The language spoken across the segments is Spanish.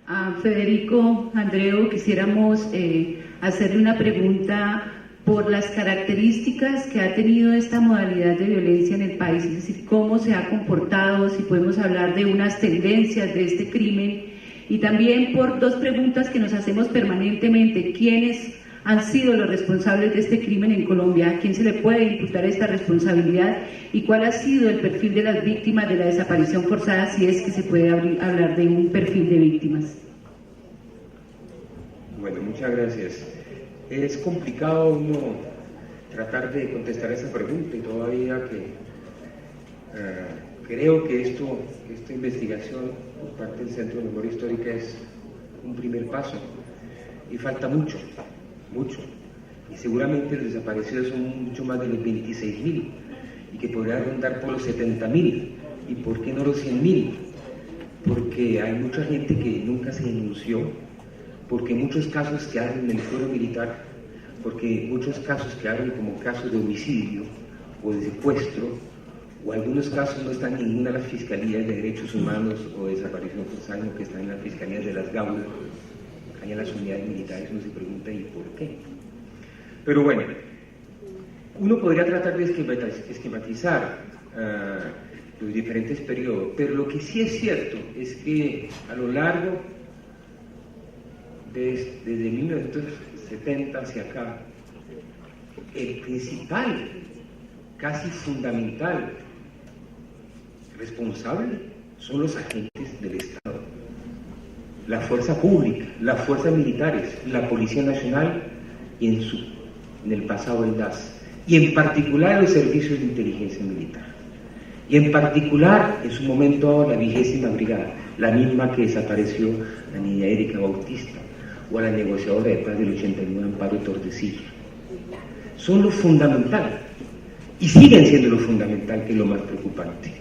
A Federico Andreu quisiéramos hacerle una pregunta por las características que ha tenido esta modalidad de violencia en el país, es decir, cómo se ha comportado, si podemos hablar de unas tendencias de este crimen, y también por dos preguntas que nos hacemos permanentemente: ¿quiénes han sido los responsables de este crimen en Colombia? ¿A quién se le puede imputar esta responsabilidad? ¿Y cuál ha sido el perfil de las víctimas de la desaparición forzada, si es que se puede hablar de un perfil de víctimas? Bueno, muchas gracias. Es complicado uno tratar de contestar esa pregunta, y todavía que creo que esta investigación por parte del Centro de Memoria Histórica es un primer paso, y falta mucho, y seguramente los desaparecidos son mucho más de los 26.000, y que podría rondar por los 70.000, y por qué no los 100.000, porque hay mucha gente que nunca se denunció, porque muchos casos quedaron en el fuero militar, porque muchos casos quedaron como casos de homicidio o de secuestro, o algunos casos no están en ninguna de las fiscalías de derechos humanos o de desaparición forzada, sino que están en las fiscalías de las gaulas, hay en las unidades militares. Uno se pregunta ¿y por qué? Pero bueno, uno podría tratar de esquematizar los diferentes periodos, pero lo que sí es cierto es que a lo largo desde 1970 hacia acá, el principal, casi fundamental responsable son los agentes del Estado, la fuerza pública, las fuerzas militares, la Policía Nacional y en el pasado el DAS, y en particular los servicios de inteligencia militar, y en particular en su momento la 20ª Brigada, la misma que desapareció la niña Erika Bautista, o a la negociadora de paz del 89, Amparo Tordesillas. Son lo fundamental, y siguen siendo lo fundamental, que es lo más preocupante.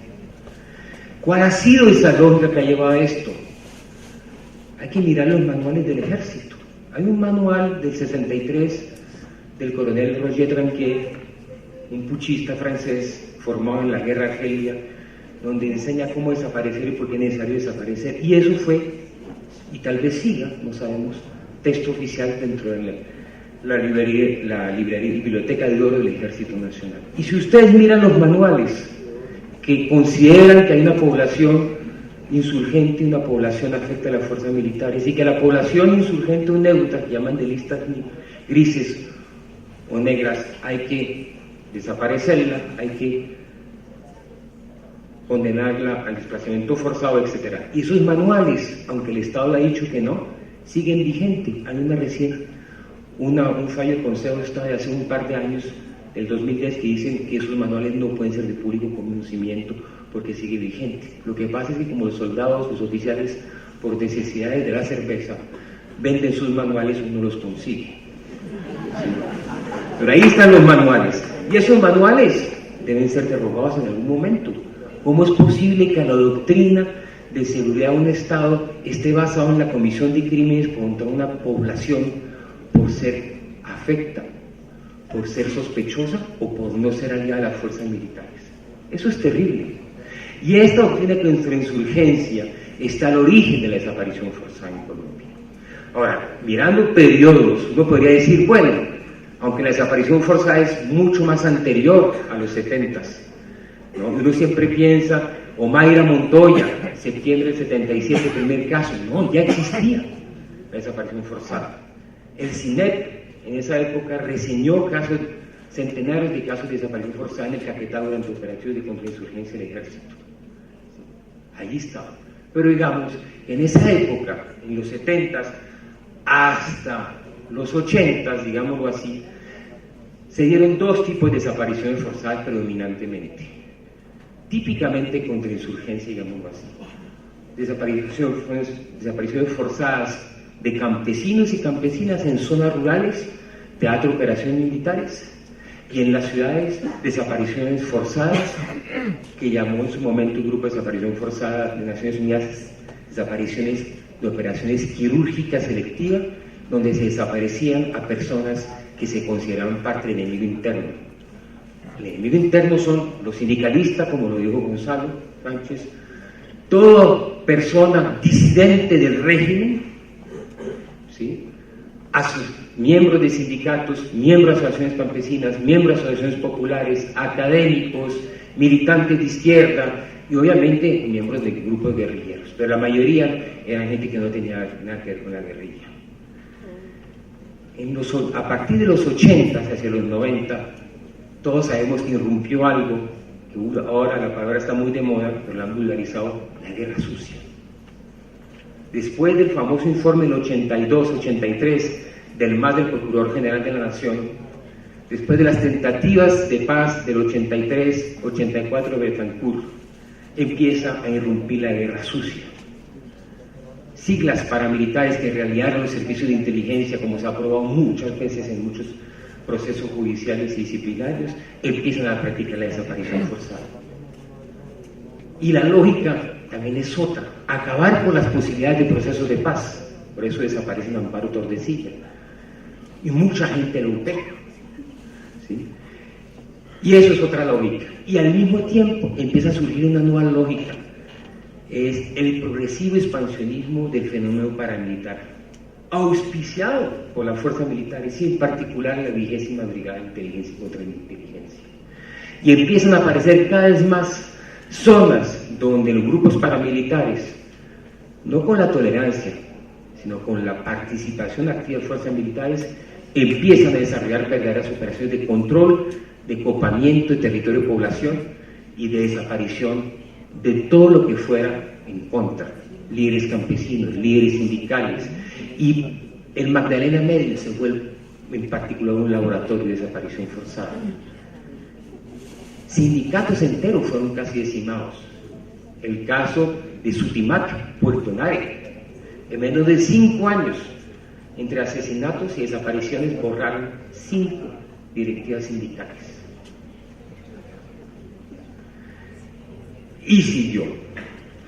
¿Cuál ha sido esa lógica que ha llevado a esto? Hay que mirar los manuales del ejército. Hay un manual del 63 del coronel Roger Tranquet, un puchista francés formado en la guerra Argelia, donde enseña cómo desaparecer y por qué es necesario desaparecer, y eso fue, y tal vez siga, no sabemos, texto oficial dentro de la librería y biblioteca de oro del Ejército Nacional. Y si ustedes miran los manuales que consideran que hay una población insurgente y una población afecta a las fuerzas militares, y que la población insurgente o neutra, que llaman de listas grises o negras, hay que desaparecerla, hay que condenarla al desplazamiento forzado, etc. Y esos manuales, aunque el Estado le ha dicho que no, siguen vigentes. Hay un fallo del Consejo de Estado de hace un par de años, del 2010, que dicen que esos manuales no pueden ser de público conocimiento porque sigue vigente. Lo que pasa es que como los soldados, los oficiales, por necesidades de la cerveza, venden sus manuales, uno los consigue. ¿Sí? Pero ahí están los manuales, y esos manuales deben ser derogados en algún momento. ¿Cómo es posible que la doctrina de seguridad de un Estado esté basada en la comisión de crímenes contra una población por ser afecta, por ser sospechosa o por no ser aliada a las fuerzas militares? Eso es terrible. Y esta doctrina contra la insurgencia está al origen de la desaparición forzada en Colombia. Ahora, mirando periodos, uno podría decir, bueno, aunque la desaparición forzada es mucho más anterior a los 70s, ¿no? Uno siempre piensa, Omaira Montoya, septiembre del 77, primer caso. No, ya existía la desaparición forzada. El CINEP en esa época reseñó centenares de casos de desaparición forzada en el Caquetá durante operaciones de contrainsurgencia del ejército. Allí estaba. Pero digamos, en esa época, en los 70s hasta los 80s, digámoslo así, se dieron dos tipos de desapariciones forzadas predominantemente. Típicamente contrainsurgencia, digámoslo así. Desapariciones forzadas de campesinos y campesinas en zonas rurales, teatro de operaciones militares, y en las ciudades, desapariciones forzadas, que llamó en su momento el Grupo de Desaparición Forzada de Naciones Unidas, desapariciones de operaciones quirúrgicas selectivas, donde se desaparecían a personas que se consideraban parte del enemigo interno. El enemigo interno son los sindicalistas, como lo dijo Gonzalo Sánchez, toda persona disidente del régimen, ¿sí?, a sus miembros de sindicatos, miembros de asociaciones campesinas, miembros de asociaciones populares, académicos, militantes de izquierda y obviamente miembros de grupos guerrilleros, pero la mayoría eran gente que no tenía nada que ver con la guerrilla. A partir de los 80 hacia los 90, todos sabemos que irrumpió algo, que ahora la palabra está muy de moda, pero la han vulgarizado, la guerra sucia. Después del famoso informe del 82-83 del MAS del Procurador General de la Nación, después de las tentativas de paz del 83-84 de Betancourt, empieza a irrumpir la guerra sucia. Siglas paramilitares que en realidad eran los servicios de inteligencia, como se ha probado muchas veces en muchos procesos judiciales y disciplinarios, empiezan a practicar la desaparición forzada. Y la lógica también es otra, acabar con las posibilidades de procesos de paz. Por eso desaparecen Amparo Tordesillas y mucha gente europea, ¿sí? Y eso es otra lógica. Y al mismo tiempo empieza a surgir una nueva lógica, es el progresivo expansionismo del fenómeno paramilitar, auspiciado por las fuerzas militares y en particular la 20ª Brigada de Inteligencia y Contrainteligencia. Y empiezan a aparecer cada vez más zonas donde los grupos paramilitares, no con la tolerancia, sino con la participación activa de fuerzas militares, empiezan a desarrollar verdaderas operaciones de control, de copamiento de territorio de población y de desaparición de todo lo que fuera en contra, líderes campesinos, líderes sindicales, y el Magdalena Medio se vuelve en particular un laboratorio de desaparición forzada. Sindicatos enteros fueron casi decimados. El caso de Sutimac, Puerto Nare, en menos de 5 años, entre asesinatos y desapariciones, borraron 5 directivas sindicales. Y siguió.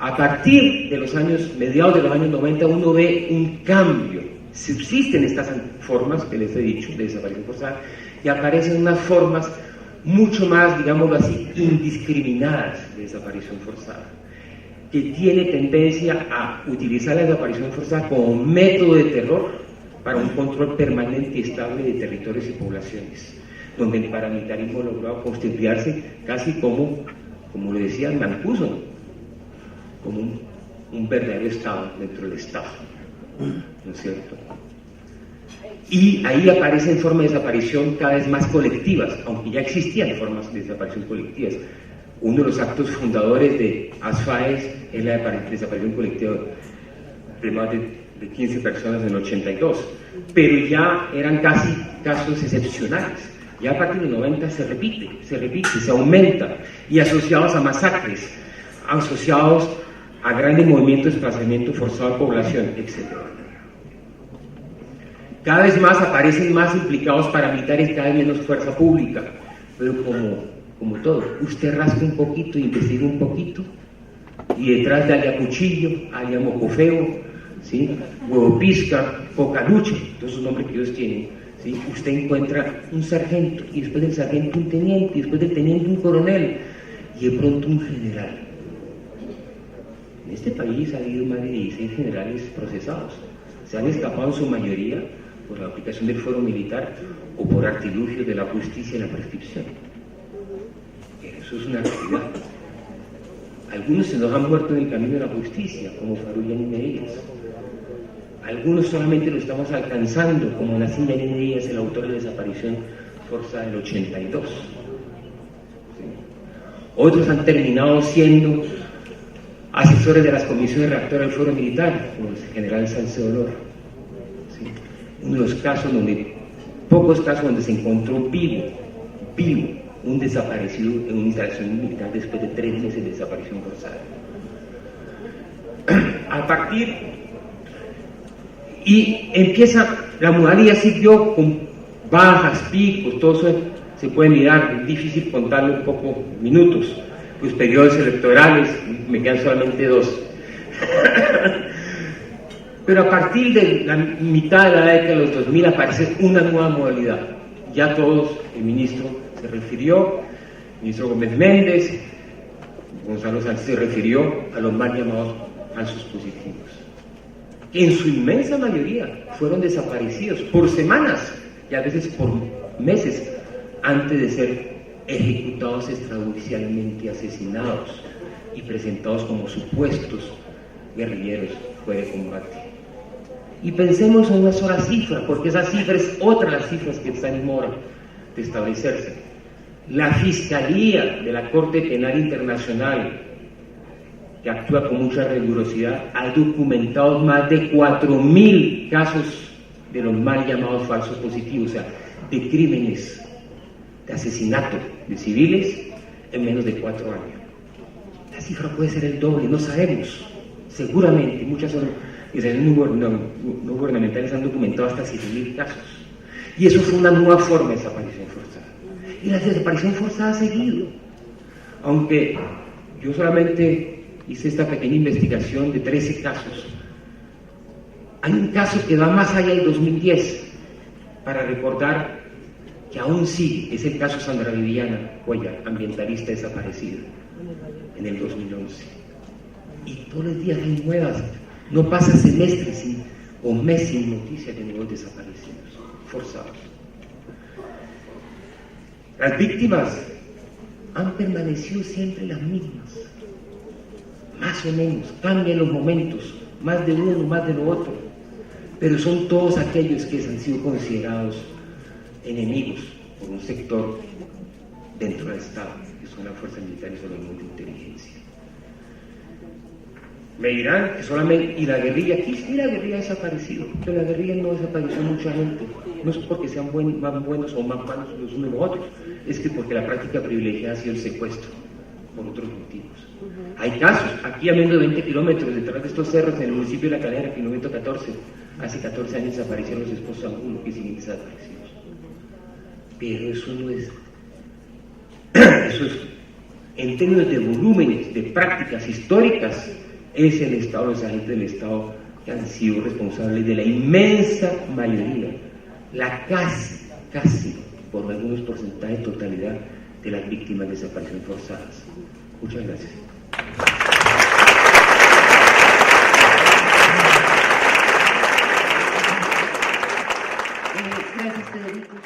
A partir de los años, mediados de los años 90, uno ve un cambio. Subsisten estas formas que les he dicho de desaparición forzada y aparecen unas formas mucho más, digámoslo así, indiscriminadas de desaparición forzada, que tiene tendencia a utilizar la desaparición forzada como método de terror para un control permanente y estable de territorios y poblaciones, donde el paramilitarismo logró constituirse casi como lo decía Mancuso, como un verdadero Estado dentro del Estado, ¿no es cierto? Y ahí aparecen formas de desaparición cada vez más colectivas, aunque ya existían formas de desaparición colectivas. Uno de los actos fundadores de ASFAES es la desaparición colectiva de más de 15 personas en el 82, pero ya eran casi casos excepcionales. Ya a partir del 90 se repite, se aumenta, y asociados a masacres, asociados a grandes movimientos de desplazamiento forzado de población, etc. Cada vez más aparecen más implicados paramilitares, cada vez menos fuerza pública, pero como todo, usted rasca un poquito, investiga un poquito, y detrás de Ayacuchillo, Ayamocofeo, ¿sí?, Huevo Pisca, Pocaluche, todos esos nombres que ellos tienen, ¿sí?, usted encuentra un sargento, y después del sargento un teniente, y después del teniente un coronel, y de pronto un general. En este país ha habido más de 16 generales procesados. Se han escapado en su mayoría por la aplicación del fuero militar o por artilugios de la justicia y la prescripción. Eso es una realidad. Algunos se nos han muerto en el camino de la justicia, como Farulla Díaz. Algunos solamente lo estamos alcanzando, como Nassim Díaz, el autor de la desaparición forzada del 82. ¿Sí? Otros han terminado siendo asesores de las comisiones redactoras del foro militar, como el general Salcedo Lor. ¿Sí? Uno de los casos pocos casos donde se encontró vivo, un desaparecido en una instalación militar después de 3 meses de desaparición forzada. A partir, y empieza, la modalidad siguió con bajas, picos, todo eso se puede mirar, es difícil contarlo en pocos minutos, pues periodos electorales, me quedan solamente 2. Pero a partir de la mitad de la década de los 2000 aparece una nueva modalidad. Ya todos, el ministro se refirió, el ministro Gómez Méndez, Gonzalo Sánchez se refirió a los mal llamados falsos positivos, que en su inmensa mayoría fueron desaparecidos por semanas y a veces por meses antes de ser ejecutados extrajudicialmente, asesinados y presentados como supuestos guerrilleros fuera de combate. Y pensemos en una sola cifra, porque esa cifra es otra de las cifras que están en mora de establecerse. La Fiscalía de la Corte Penal Internacional, que actúa con mucha rigurosidad, ha documentado más de 4.000 casos de los mal llamados falsos positivos, o sea, de crímenes, de asesinato de civiles en menos de 4 años. La cifra puede ser el doble, no sabemos. Seguramente muchas organizaciones no gubernamentales han documentado hasta 7.000 casos. Y eso fue una nueva forma de desaparición forzada. Y la desaparición forzada ha seguido. Aunque yo solamente hice esta pequeña investigación de 13 casos, hay un caso que va más allá del 2010 para recordar que aún sigue, es el caso Sandra Viviana Cuellar, ambientalista desaparecida en el 2011. Y todos los días hay nuevas, no pasa semestre o mes sin noticias de nuevos desaparecidos, forzados. Las víctimas han permanecido siempre las mismas, más o menos, cambian los momentos, más de uno, más de lo otro, pero son todos aquellos que han sido considerados enemigos por un sector dentro del Estado, que son las fuerzas militares o los grupos de inteligencia. Me dirán que solamente, y la guerrilla, aquí sí la guerrilla ha desaparecido, pero la guerrilla no desapareció mucha gente, no es porque sean más buenos o más malos los unos los otros, es que porque la práctica privilegiada ha sido el secuestro, por otros motivos. Hay casos, aquí a menos de 20 kilómetros detrás de estos cerros, en el municipio de La Calera, kilómetro 14, hace 14 años desaparecieron los esposos Angulo, que siguen desaparecidos. Pero eso no es, eso es, en términos de volúmenes, de prácticas históricas, es el Estado, los agentes del Estado que han sido responsables de la inmensa mayoría, la casi, por algunos porcentajes, totalidad de las víctimas de desaparición forzadas. Muchas gracias. Gracias, Federico.